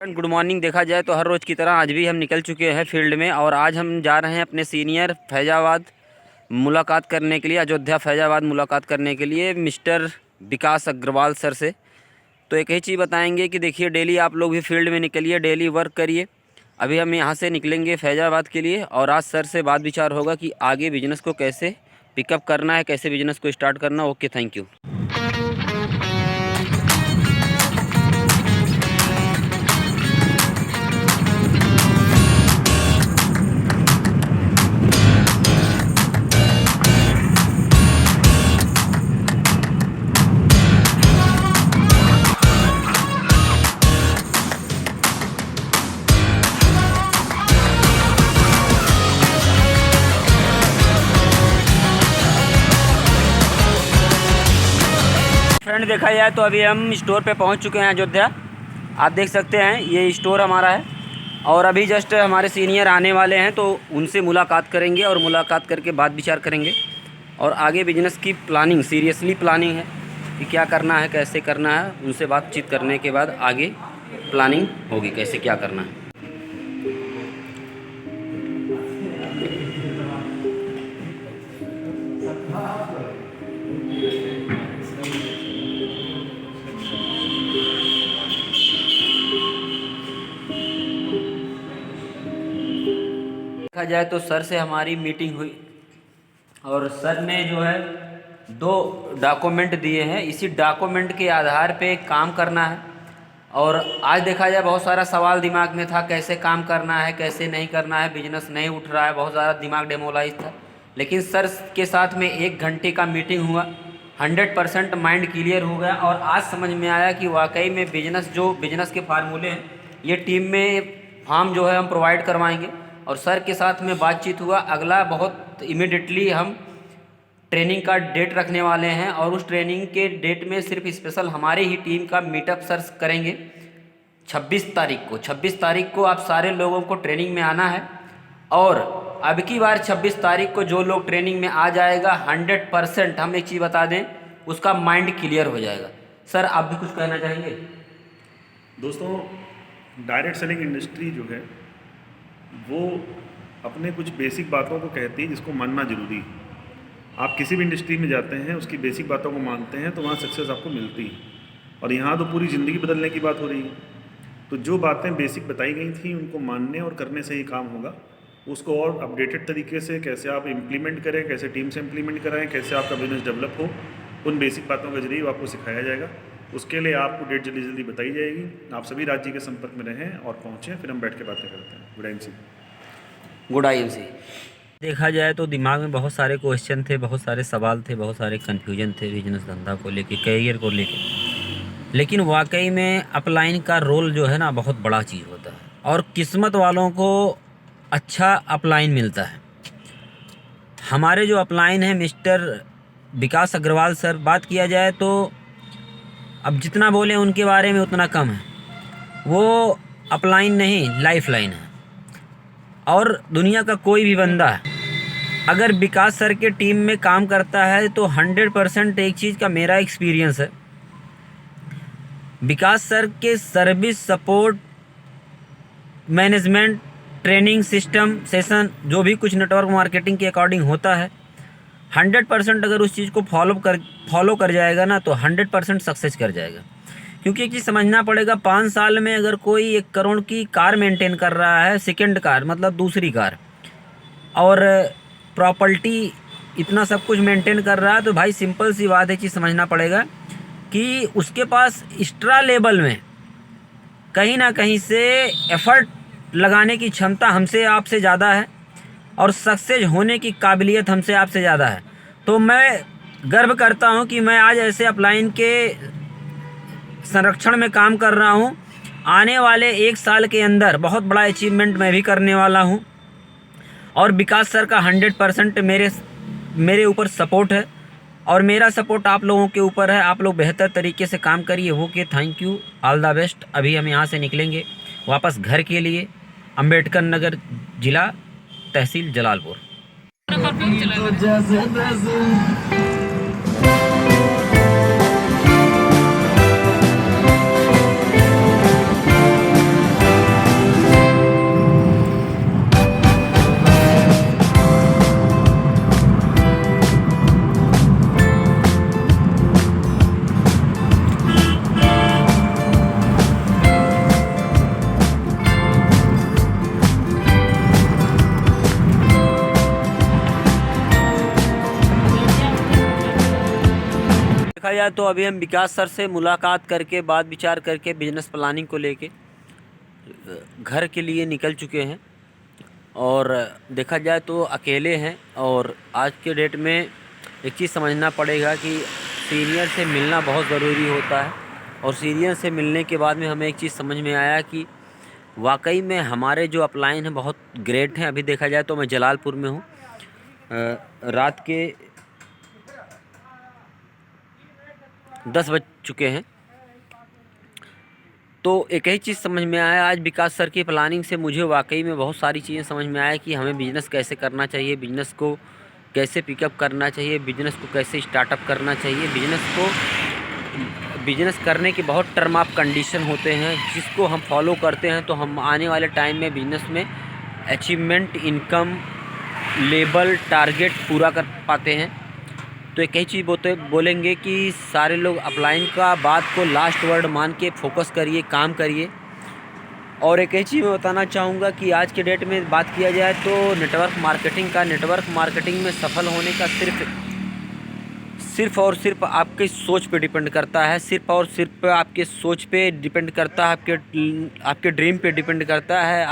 Good morning. देखा जाए तो हर रोज़ की तरह आज भी हम निकल चुके हैं फील्ड में और आज हम जा रहे हैं अपने सीनियर फैज़ाबाद मुलाकात करने के लिए, अयोध्या फैज़ाबाद मुलाकात करने के लिए मिस्टर विकास अग्रवाल सर से। तो एक ही चीज़ बताएंगे कि देखिए डेली आप लोग भी फील्ड में निकलिए, डेली वर्क करिए। अभी हम यहाँ से निकलेंगे फैज़ाबाद के लिए और आज सर से बात विचार होगा कि आगे बिजनेस को कैसे पिकअप करना है, कैसे बिजनेस को स्टार्ट करना। Okay, thank you. फ्रेंड, देखा जाए तो अभी हम स्टोर पे पहुंच चुके हैं अयोध्या। आप देख सकते हैं ये स्टोर हमारा है और अभी जस्ट हमारे सीनियर आने वाले हैं तो उनसे मुलाकात करेंगे और मुलाकात करके बात विचार करेंगे और आगे बिजनेस की प्लानिंग, सीरियसली प्लानिंग है कि क्या करना है, कैसे करना है। उनसे बातचीत करने के बाद आगे प्लानिंग होगी कैसे क्या करना है। देखा जाए तो सर से हमारी मीटिंग हुई और सर ने जो है 2 डॉक्यूमेंट दिए हैं। इसी डॉक्यूमेंट के आधार पे काम करना है। और आज देखा जाए बहुत सारा सवाल दिमाग में था, कैसे काम करना है, कैसे नहीं करना है, बिजनेस नहीं उठ रहा है, बहुत ज़्यादा दिमाग डेमोलाइज था। लेकिन सर के साथ में 1 घंटे का मीटिंग हुआ, 100% माइंड क्लियर हो गया और आज समझ में आया कि वाकई में बिजनेस के फार्मूले हैं ये टीम में फॉर्म जो है हम प्रोवाइड करवाएंगे। और सर के साथ में बातचीत हुआ, अगला बहुत इमीडिएटली हम ट्रेनिंग का डेट रखने वाले हैं और उस ट्रेनिंग के डेट में सिर्फ स्पेशल हमारे ही टीम का मीटअप सर करेंगे 26 तारीख को। 26 तारीख को आप सारे लोगों को ट्रेनिंग में आना है और अब की बार 26 तारीख को जो लोग ट्रेनिंग में आ जाएगा 100% हम एक चीज़ बता दें, उसका माइंड क्लियर हो जाएगा। सर, आप भी कुछ कहना चाहेंगे? दोस्तों, डायरेक्ट सेलिंग इंडस्ट्री जो है वो अपने कुछ बेसिक बातों को कहती है जिसको मानना ज़रूरी है। आप किसी भी इंडस्ट्री में जाते हैं, उसकी बेसिक बातों को मानते हैं तो वहाँ सक्सेस आपको मिलती है। और यहाँ तो पूरी ज़िंदगी बदलने की बात हो रही है। तो जो बातें बेसिक बताई गई थी उनको मानने और करने से ही काम होगा। उसको और अपडेटेड तरीके से कैसे आप इम्प्लीमेंट करें, कैसे टीम से इम्प्लीमेंट कराएं, कैसे आपका बिजनेस डेवलप हो, उन बेसिक बातों के जरिए आपको सिखाया जाएगा। उसके लिए आपको डेट जल्दी जल्दी बताई जाएगी। आप सभी राज्य के संपर्क में रहें और पहुँचें, फिर हम बैठ के बातें करते हैं। Good IMC। Good IMC। देखा जाए तो दिमाग में बहुत सारे क्वेश्चन थे, बहुत सारे सवाल थे, बहुत सारे कन्फ्यूजन थे बिजनेस धंधा को लेके, करियर को लेके। लेकिन वाकई में अपलाइन का रोल जो है ना बहुत बड़ा चीज़ होता है और किस्मत वालों को अच्छा अपलाइन मिलता है। हमारे जो अपलाइन है मिस्टर विकास अग्रवाल सर, बात किया जाए तो अब जितना बोलें उनके बारे में उतना कम है। वो अपलाइन नहीं, लाइफ लाइन है। और दुनिया का कोई भी बंदा अगर विकास सर के टीम में काम करता है तो 100% एक चीज़ का मेरा एक्सपीरियंस है, विकास सर के service, support, management, training system, session, जो भी कुछ नेटवर्क मार्केटिंग के अकॉर्डिंग होता है, 100% अगर उस चीज़ को फॉलो कर जाएगा ना तो 100% सक्सेस कर जाएगा। क्योंकि एक चीज़ समझना पड़ेगा, 5 साल में अगर कोई 1 करोड़ की कार मेंटेन कर रहा है, सेकंड कार मतलब दूसरी कार, और प्रॉपर्टी इतना सब कुछ मेंटेन कर रहा है, तो भाई सिंपल सी बात है, चीज़ समझना पड़ेगा कि उसके पास एक्स्ट्रा लेवल में कहीं ना कहीं से एफर्ट लगाने की क्षमता हमसे आपसे ज़्यादा है और सक्सेस होने की काबिलियत हमसे आपसे ज़्यादा है। तो मैं गर्व करता हूँ कि मैं आज ऐसे अपलाइन के संरक्षण में काम कर रहा हूँ। आने वाले 1 साल के अंदर बहुत बड़ा अचीवमेंट मैं भी करने वाला हूँ और विकास सर का 100% मेरे ऊपर सपोर्ट है और मेरा सपोर्ट आप लोगों के ऊपर है। आप लोग बेहतर तरीके से काम करिए। Okay, thank you, all the best. अभी हम यहाँ से निकलेंगे वापस घर के लिए, अंबेडकर नगर, जिला तहसील जलालपुर। जाए तो अभी हम विकास सर से मुलाकात करके बात विचार करके बिजनेस प्लानिंग को लेके घर के लिए निकल चुके हैं। और देखा जाए तो अकेले हैं, और आज के डेट में एक चीज़ समझना पड़ेगा कि सीनियर से मिलना बहुत ज़रूरी होता है। और सीनियर से मिलने के बाद में हमें एक चीज़ समझ में आया कि वाकई में हमारे जो अपलाइन हैं बहुत ग्रेट हैं। अभी देखा जाए तो मैं जलालपुर में हूँ, रात के 10 बज चुके हैं। तो एक ही चीज़ समझ में आया आज विकास सर की प्लानिंग से, मुझे वाकई में बहुत सारी चीज़ें समझ में आया कि हमें बिज़नेस कैसे करना चाहिए, बिज़नेस को कैसे पिकअप करना चाहिए, बिज़नेस को कैसे स्टार्टअप करना चाहिए। बिज़नेस करने के बहुत टर्म ऑफ कंडीशन होते हैं, जिसको हम फॉलो करते हैं तो हम आने वाले टाइम में बिज़नेस में अचीवमेंट, इनकम लेवल, टारगेट पूरा कर पाते हैं। तो एक ही चीज़ बोलेंगे कि सारे लोग अपलाइन का बात को लास्ट वर्ड मान के फोकस करिए, काम करिए। और एक ही चीज़ मैं बताना चाहूँगा कि आज के डेट में बात किया जाए तो नेटवर्क मार्केटिंग में सफल होने का सिर्फ और सिर्फ आपकी सोच पे डिपेंड करता है। सिर्फ और सिर्फ आपके सोच पे डिपेंड करता है, आपके ड्रीम पे डिपेंड करता है।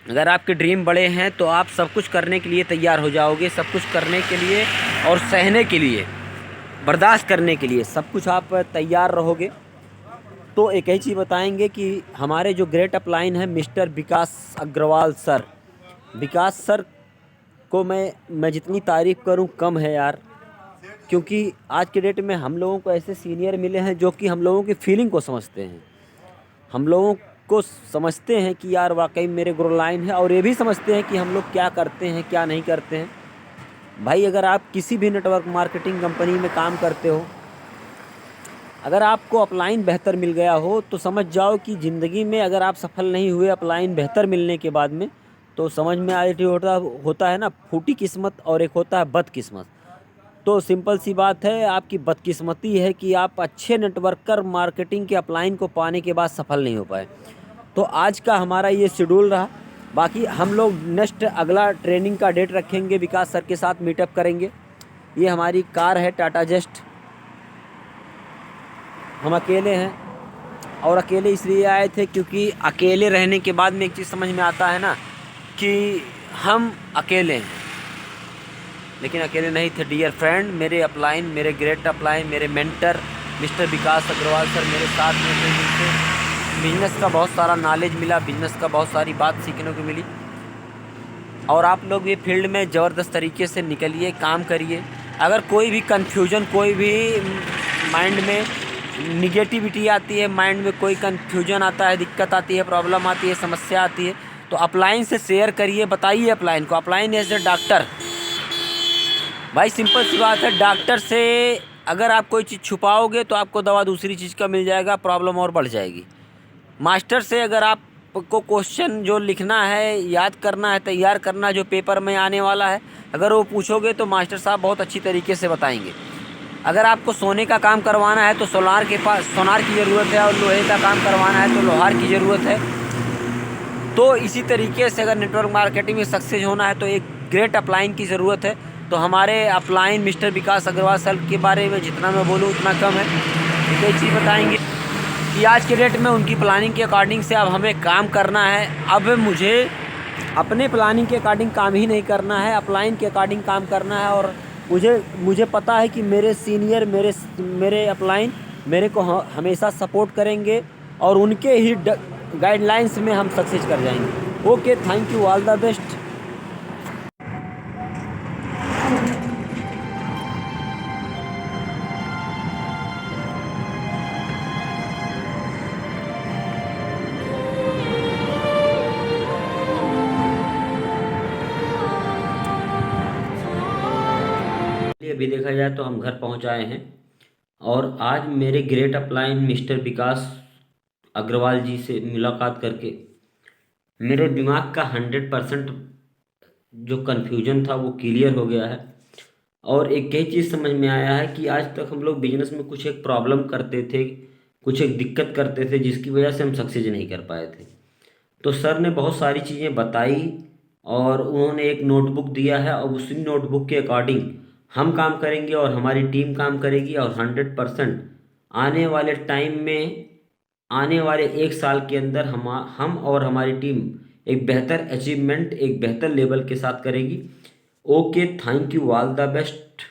अगर आपके ड्रीम बड़े हैं तो आप सब कुछ करने के लिए तैयार हो जाओगे, सब कुछ करने के लिए और सहने के लिए, बर्दाश्त करने के लिए सब कुछ आप तैयार रहोगे। तो एक ही चीज़ बताएंगे कि हमारे जो ग्रेट अपलाइन है मिस्टर विकास अग्रवाल सर, विकास सर को मैं जितनी तारीफ़ करूं कम है यार। क्योंकि आज के डेट में हम लोगों को ऐसे सीनियर मिले हैं जो कि हम लोगों की फीलिंग को समझते हैं, हम लोगों को समझते हैं कि यार वाकई मेरे ग्रो लाइन है, और ये भी समझते हैं कि हम लोग क्या करते हैं क्या नहीं करते हैं। भाई अगर आप किसी भी नेटवर्क मार्केटिंग कंपनी में काम करते हो, अगर आपको अपलाइन बेहतर मिल गया हो तो समझ जाओ कि ज़िंदगी में अगर आप सफल नहीं हुए अपलाइन बेहतर मिलने के बाद में, तो समझ में आती होता है ना, फूटी किस्मत और एक होता है बदकिस्मत। तो सिंपल सी बात है, आपकी बदकिस्मती है कि आप अच्छे नेटवर्कर मार्केटिंग के अपलाइन को पाने के बाद सफल नहीं हो पाए। तो आज का हमारा ये शेड्यूल रहा। बाकी हम लोग नेक्स्ट अगला ट्रेनिंग का डेट रखेंगे, विकास सर के साथ मीटअप करेंगे। ये हमारी कार है टाटा जस्ट, हम अकेले हैं। और अकेले इसलिए आए थे क्योंकि अकेले रहने के बाद में एक चीज़ समझ में आता है ना कि हम अकेले हैं, लेकिन अकेले नहीं थे। डियर फ्रेंड, मेरे अपलाइन, मेरे ग्रेट अपलाइन, मेरे मेंटर मिस्टर विकास अग्रवाल सर मेरे साथ में थे, जिनसे बिजनेस का बहुत सारा नॉलेज मिला, बिजनेस का बहुत सारी बात सीखने को मिली। और आप लोग ये फील्ड में ज़बरदस्त तरीके से निकलिए, काम करिए। अगर कोई भी कन्फ्यूजन, कोई भी माइंड में निगेटिविटी आती है, माइंड में कोई कन्फ्यूजन आता है, दिक्कत आती है, प्रॉब्लम आती है, समस्या आती है, तो अपलाइन से शेयर करिए, बताइए अपलाइन को। अपलाइन एज ए डॉक्टर, भाई सिंपल सी बात है, डॉक्टर से अगर आप कोई चीज़ छुपाओगे तो आपको दवा दूसरी चीज़ का मिल जाएगा, प्रॉब्लम और बढ़ जाएगी। मास्टर से अगर आपको क्वेश्चन जो लिखना है, याद करना है, तैयार करना है, जो पेपर में आने वाला है, अगर वो पूछोगे तो मास्टर साहब बहुत अच्छी तरीके से बताएंगे। अगर आपको सोने का काम करवाना है तो सोनार की ज़रूरत है, और लोहे का काम करवाना है तो लोहार की ज़रूरत है। तो इसी तरीके से अगर नेटवर्क मार्केटिंग में सक्सेस होना है तो एक ग्रेट अपलाइन की ज़रूरत है। तो हमारे अपलाइन मिस्टर विकास अग्रवाल सर के बारे में जितना मैं बोलूँ उतना कम है। एक चीज़ बताएंगे कि आज के डेट में उनकी प्लानिंग के अकॉर्डिंग से अब हमें काम करना है। अब मुझे अपने प्लानिंग के अकॉर्डिंग काम ही नहीं करना है, अपलाइन के अकॉर्डिंग काम करना है। और मुझे पता है कि मेरे सीनियर, मेरे अपलाइन मेरे को हमेशा सपोर्ट करेंगे, और उनके ही गाइडलाइंस में हम सक्सेस कर जाएंगे। Okay, thank you, all the best. अभी देखा जाए तो हम घर पहुंच आए हैं, और आज मेरे ग्रेट अपलाइन मिस्टर विकास अग्रवाल जी से मुलाकात करके मेरे दिमाग का 100% जो कन्फ्यूजन था वो क्लियर हो गया है। और एक ही चीज़ समझ में आया है कि आज तक हम लोग बिजनेस में कुछ एक प्रॉब्लम करते थे, कुछ एक दिक्कत करते थे, जिसकी वजह से हम सक्सेस नहीं कर पाए थे। तो सर ने बहुत सारी चीज़ें बताई, और उन्होंने एक नोटबुक दिया है, और उसी नोटबुक के अकॉर्डिंग हम काम करेंगे और हमारी टीम काम करेगी और 100% आने वाले टाइम में, आने वाले 1 साल के अंदर हम और हमारी टीम एक बेहतर अचीवमेंट, एक बेहतर लेवल के साथ करेगी। Okay, thank you, all the best.